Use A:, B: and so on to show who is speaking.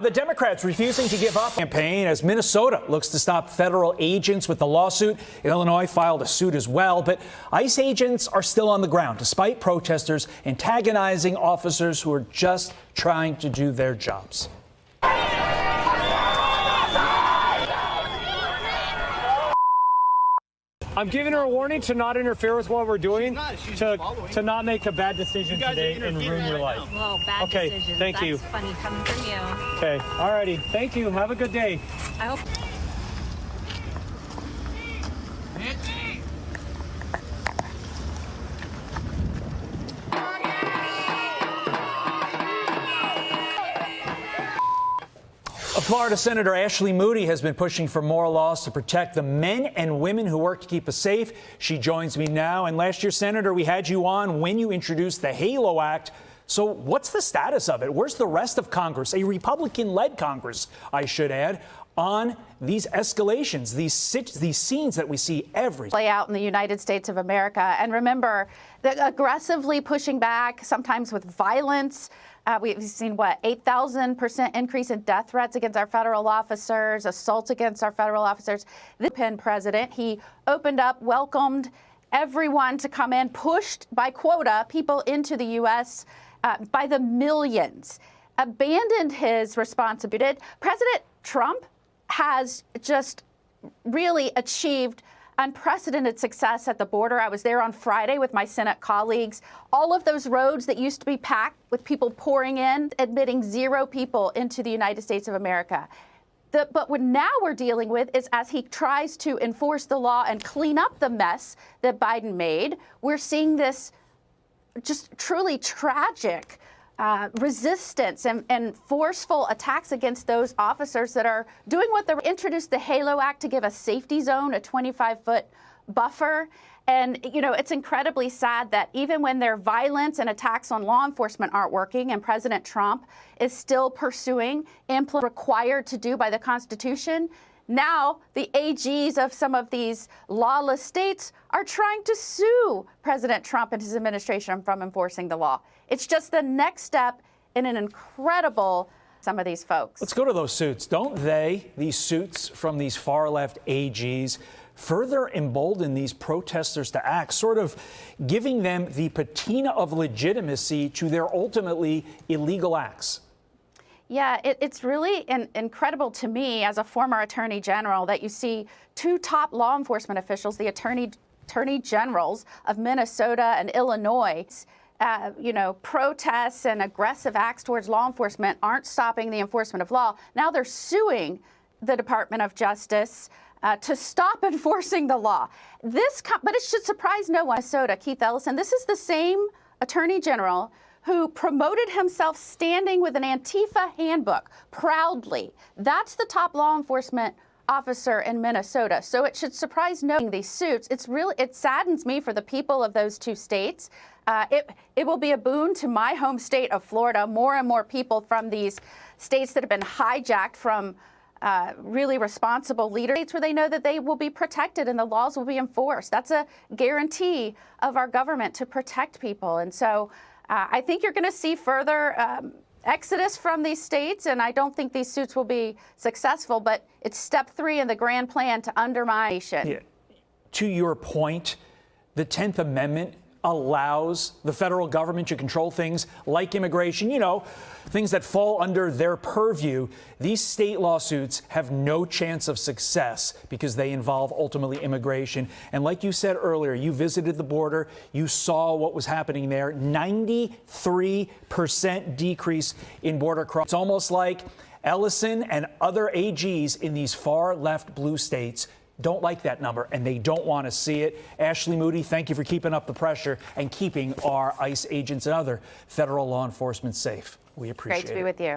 A: The Democrats refusing to give up campaign as Minnesota looks to stop federal agents with the lawsuit. Illinois filed a suit as well, but ICE agents are still on the ground despite protesters antagonizing officers who are just trying to do their jobs.
B: I'm giving her a warning to not interfere with what we're doing, to not make a bad decision today and ruin your life.
C: Well, bad decisions.
B: Thank you.
C: That's funny coming from you.
B: Okay, all righty. Thank you. Have a good day.
C: I hope.
A: Florida Senator Ashley Moody has been pushing for more laws to protect the men and women who work to keep us safe. She joins me now. And last year, Senator, we had you on when you introduced the HALO Act. So what's the status of it? Where's the rest of Congress, a Republican-led Congress, I should add, on these escalations, these scenes that we see every
D: play out in the United States of America? And remember, aggressively pushing back, sometimes with violence. We've seen, 8,000% increase in death threats against our federal officers, assaults against our federal officers. The Penn president, he opened up, welcomed everyone to come in, pushed by quota people into the U.S. By the millions, abandoned his responsibility. President Trump has just really achieved unprecedented success at the border. I was there on Friday with my Senate colleagues. All of those roads that used to be packed with people pouring in, admitting 0 people into the United States of America. But what now we're dealing with is, as he tries to enforce the law and clean up the mess that Biden made, we're seeing this just truly tragic resistance and forceful attacks against those officers that are doing what they introduced the HALO Act to give a safety zone, a 25-foot buffer. And, you know, it's incredibly sad that even when their violence and attacks on law enforcement aren't working and President Trump is still pursuing required to do by the Constitution, now the AGs of some of these lawless states are trying to sue President Trump and his administration from enforcing the law. It's just the next step in an incredible some of these folks.
A: Let's go to those suits. Don't these suits from these far-left AGs, further embolden these protesters to act, sort of giving them the patina of legitimacy to their ultimately illegal acts?
D: Yeah, it's really incredible to me as a former attorney general that you see 2 top law enforcement officials, the attorney generals of Minnesota and Illinois, protests and aggressive acts towards law enforcement aren't stopping the enforcement of law. Now they're suing the Department of Justice to stop enforcing the law. But it should surprise no one. Minnesota, Keith Ellison, this is the same attorney general who promoted himself standing with an Antifa handbook proudly. That's the top law enforcement officer in Minnesota. So it should surprise no one. These suits, it saddens me for the people of those 2 states. It will be a boon to my home state of Florida. More and more people from these states that have been hijacked from really responsible leaders, where they know that they will be protected and the laws will be enforced. That's a guarantee of our government to protect people. And so I think you're going to see further exodus from these states, and I don't think these suits will be successful, but it's step 3 in the grand plan to undermine.
A: Yeah. To your point, the 10th Amendment allows the federal government to control things like immigration, things that fall under their purview. These state lawsuits have no chance of success because they involve ultimately immigration. And like you said earlier, you visited the border, you saw what was happening there, 93% decrease in border crossing. It's almost like Ellison and other AGs in these far left blue states don't like that number, and they don't want to see it. Ashley Moody, thank you for keeping up the pressure and keeping our ICE agents and other federal law enforcement safe. We appreciate it.
D: Great to be with you.